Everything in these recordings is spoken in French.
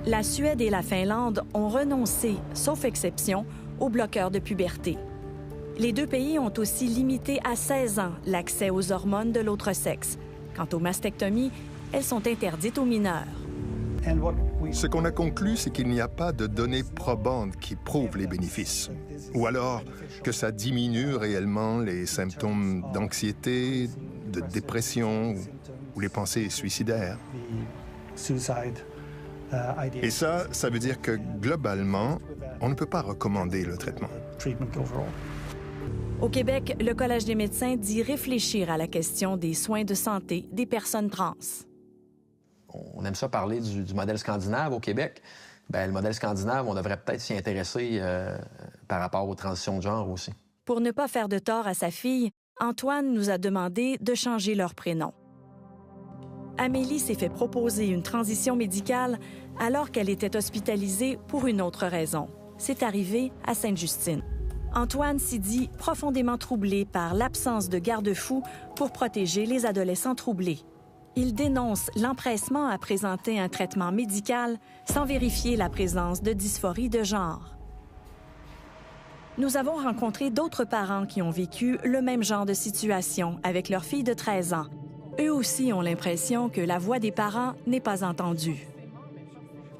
La Suède et la Finlande ont renoncé, sauf exception, aux bloqueurs de puberté. Les deux pays ont aussi limité à 16 ans l'accès aux hormones de l'autre sexe. Quant aux mastectomies, elles sont interdites aux mineurs. Ce qu'on a conclu, c'est qu'il n'y a pas de données probantes qui prouvent les bénéfices. Ou alors que ça diminue réellement les symptômes d'anxiété, de dépression ou les pensées suicidaires. Et ça veut dire que globalement, on ne peut pas recommander le traitement. Au Québec, le Collège des médecins dit réfléchir à la question des soins de santé des personnes trans. On aime ça parler du modèle scandinave au Québec. Bien, le modèle scandinave, on devrait peut-être s'y intéresser par rapport aux transitions de genre aussi. Pour ne pas faire de tort à sa fille, Antoine nous a demandé de changer leur prénom. Amélie s'est fait proposer une transition médicale alors qu'elle était hospitalisée pour une autre raison. C'est arrivé à Sainte-Justine. Antoine s'y dit profondément troublé par l'absence de garde-fous pour protéger les adolescents troublés. Il dénonce l'empressement à présenter un traitement médical sans vérifier la présence de dysphorie de genre. Nous avons rencontré d'autres parents qui ont vécu le même genre de situation avec leur fille de 13 ans. Eux aussi ont l'impression que la voix des parents n'est pas entendue.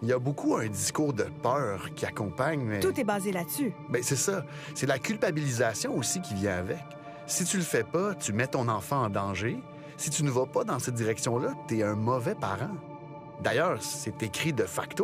Il y a beaucoup un discours de peur qui accompagne, mais... Tout est basé là-dessus. Bien, c'est ça. C'est la culpabilisation aussi qui vient avec. Si tu le fais pas, tu mets ton enfant en danger. Si tu ne vas pas dans cette direction-là, t'es un mauvais parent. D'ailleurs, c'est écrit de facto.